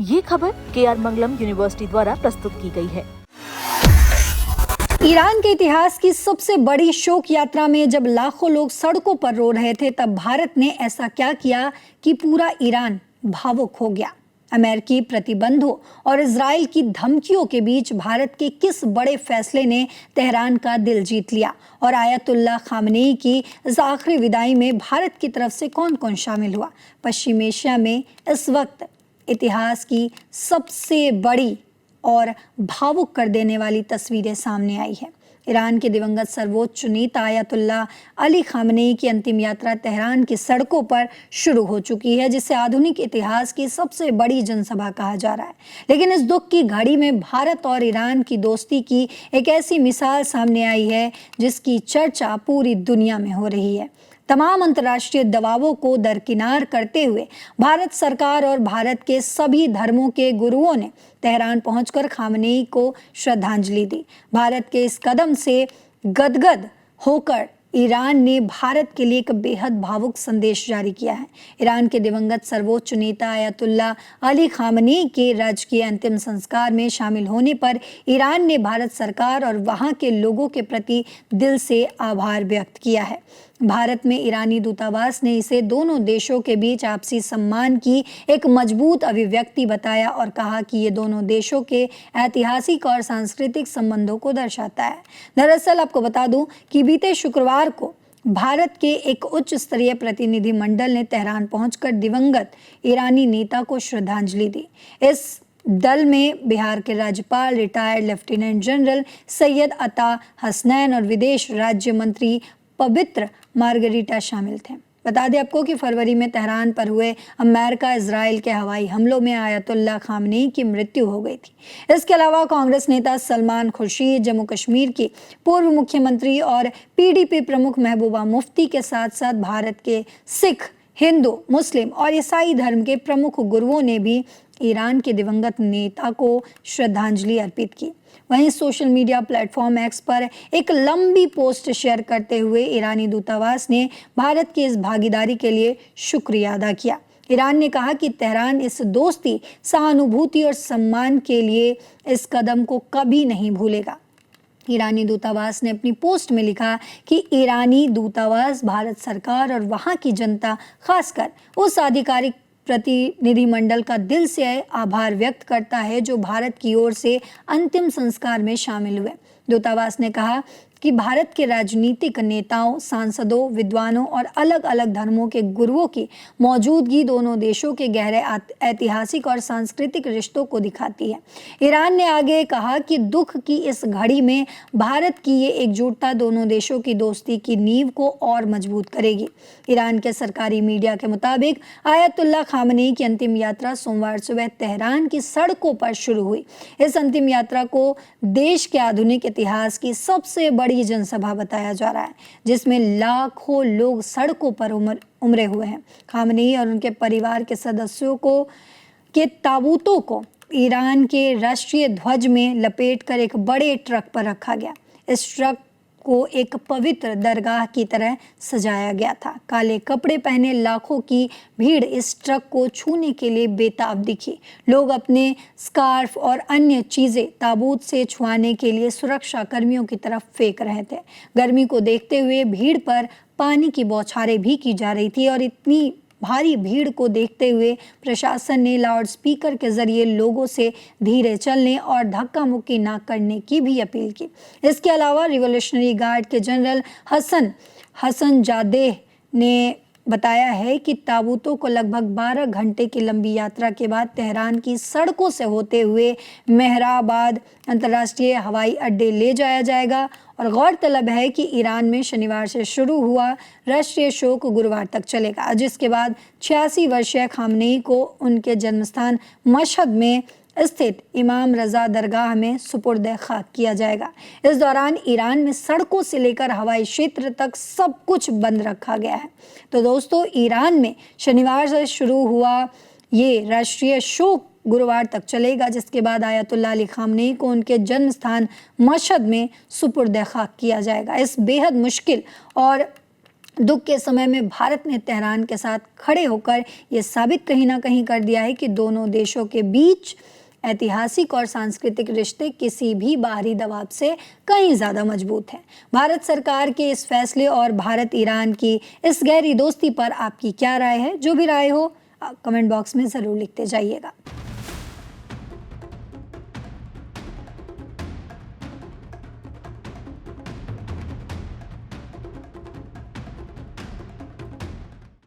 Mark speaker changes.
Speaker 1: ये खबर KR मंगलम university द्वारा प्रस्तुत की गई है।
Speaker 2: ईरान के इतिहास की सबसे बड़ी शोक यात्रा में जब लाखों लोग सड़कों पर रो रहे थे, तब भारत ने ऐसा क्या किया कि पूरा ईरान भावुक हो गया। अमेरिकी प्रतिबंधों और इजराइल की धमकियों के बीच भारत के किस बड़े फैसले ने तेहरान का दिल जीत लिया, और आयतुल्लाह खामनेई की इस आखिरी विदाई में भारत की तरफ से कौन कौन शामिल हुआ। पश्चिम एशिया में इस वक्त इतिहास की सबसे बड़ी और भावुक कर देने वाली तस्वीरें सामने आई है। ईरान के दिवंगत सर्वोच्च नेता आयतुल्लाह अली खामनेई की अंतिम यात्रा तेहरान की सड़कों पर शुरू हो चुकी है, जिसे आधुनिक इतिहास की सबसे बड़ी जनसभा कहा जा रहा है। लेकिन इस दुख की घड़ी में भारत और ईरान की दोस्ती की एक ऐसी मिसाल सामने आई है जिसकी चर्चा पूरी दुनिया में हो रही है। तमाम अंतर्राष्ट्रीय दबावों को दरकिनार करते हुए भारत सरकार और भारत के सभी धर्मों के गुरुओं ने तेहरान पहुंचकर खामनेई को श्रद्धांजलि दी। भारत के इस कदम से गदगद होकर ईरान ने भारत के लिए एक बेहद भावुक संदेश जारी किया है। ईरान के दिवंगत सर्वोच्च नेता आयतुल्लाह अली खामनेई के राजकीय अंतिम संस्कार में शामिल होने पर ईरान ने भारत सरकार और वहां के लोगों के प्रति दिल से आभार व्यक्त किया है। भारत में ईरानी दूतावास ने इसे दोनों देशों के बीच आपसी सम्मान की एक मजबूत अभिव्यक्ति बताया और कहा कि ये दोनों देशों के ऐतिहासिक और सांस्कृतिक संबंधों को दर्शाता है। दरअसल आपको बता दूं कि बीते शुक्रवार को भारत के एक उच्च स्तरीय प्रतिनिधि मंडल ने तेहरान पहुंचकर दिवंगत ईरानी नेता को श्रद्धांजलि दी। इस दल में बिहार के राज्यपाल रिटायर्ड लेफ्टिनेंट जनरल सैयद अता हसनैन और विदेश राज्य मंत्री पवित्र मार्गरीटा शामिल थे। बता दें आपको कि फरवरी में तेहरान पर हुए अमेरिका इजराइल के हवाई हमलों में आयतुल्लाह खामनेई की मृत्यु हो गई थी। इसके अलावा कांग्रेस नेता सलमान खुर्शीद, जम्मू कश्मीर की पूर्व मुख्यमंत्री और PDP प्रमुख महबूबा मुफ्ती के साथ साथ भारत के सिख, हिंदू, मुस्लिम और ईसाई धर्म के प्रमुख गुरुओं ने भी ईरान के दिवंगत नेता को श्रद्धांजलि अर्पित की। वहीं सोशल मीडिया प्लेटफॉर्म X पर एक लंबी पोस्ट शेयर करते हुए ईरानी दूतावास ने भारत की इस भागीदारी के लिए शुक्रिया अदा किया। ईरान ने कहा कि तेहरान इस दोस्ती, सहानुभूति और सम्मान के लिए इस कदम को कभी नहीं भूलेगा। ईरानी दूतावास ने अपनी पोस्ट में लिखा कि ईरानी दूतावास भारत सरकार और वहां की जनता, खासकर उस आधिकारिक प्रतिनिधिमंडल का दिल से आभार व्यक्त करता है जो भारत की ओर से अंतिम संस्कार में शामिल हुए। दूतावास ने कहा कि भारत के राजनीतिक नेताओं, सांसदों, विद्वानों और अलग अलग धर्मों के गुरुओं की मौजूदगी दोनों देशों के गहरे ऐतिहासिक और सांस्कृतिक रिश्तों को दिखाती है। ईरान ने आगे कहा कि दुख की इस घड़ी में भारत की ये एकजुटता दोनों देशों की दोस्ती की नींव को और मजबूत करेगी। ईरान के सरकारी मीडिया के मुताबिक आयतुल्लाह खामनेई की अंतिम यात्रा सोमवार सुबह तेहरान की सड़कों पर शुरू हुई। इस अंतिम यात्रा को देश के आधुनिक इतिहास की सबसे बड़ी जनसभा बताया जा रहा है, जिसमें लाखों लोग सड़कों पर उमड़े हुए हैं। खामनेई और उनके परिवार के सदस्यों के ताबूतों को ईरान के राष्ट्रीय ध्वज में लपेटकर एक बड़े ट्रक पर रखा गया। इस ट्रक को एक पवित्र दरगाह की तरह सजाया गया था। काले कपड़े पहने लाखों की भीड़ इस ट्रक को छूने के लिए बेताब दिखी। लोग अपने स्कार्फ और अन्य चीजें ताबूत से छुआने के लिए सुरक्षा कर्मियों की तरफ फेंक रहे थे। गर्मी को देखते हुए भीड़ पर पानी की बौछारें भी की जा रही थी और इतनी भारी भीड़ को देखते हुए प्रशासन ने लाउड स्पीकर के जरिए लोगों से धीरे चलने और धक्का मुक्की न करने की भी अपील की। इसके अलावा रिवोल्यूशनरी गार्ड के जनरल हसन जादेह ने बताया है कि ताबूतों को लगभग 12 घंटे की लंबी यात्रा के बाद तेहरान की सड़कों से होते हुए मेहराबाद अंतर्राष्ट्रीय हवाई अड्डे ले जाया जाएगा। और गौरतलब है कि ईरान में शनिवार से शुरू हुआ राष्ट्रीय शोक गुरुवार तक चलेगा, जिसके बाद 86 वर्षीय खामनेई को उनके जन्मस्थान मशहद में स्थित इमाम रजा दरगाह में सुपुर्द खाक किया जाएगा। इस दौरान ईरान में सड़कों से लेकर हवाई क्षेत्र तक सब कुछ बंद रखा गया है। तो दोस्तों, ईरान में शनिवार से शुरू हुआ ये राष्ट्रीय शोक गुरुवार तक चलेगा, जिसके बाद आयतुल्लाह अली खामनेई को उनके जन्म स्थान मशहद में सुपुर्द खाक किया जाएगा। इस बेहद मुश्किल और दुख के समय में भारत ने तेहरान के साथ खड़े होकर ये साबित कहीं ना कहीं कर दिया है कि दोनों देशों के बीच ऐतिहासिक और सांस्कृतिक रिश्ते किसी भी बाहरी दबाव से कहीं ज़्यादा मजबूत हैं। भारत सरकार के इस फैसले और भारत ईरान की इस गहरी दोस्ती पर आपकी क्या राय है? जो भी राय हो कमेंट बॉक्स में ज़रूर लिखते जाइएगा।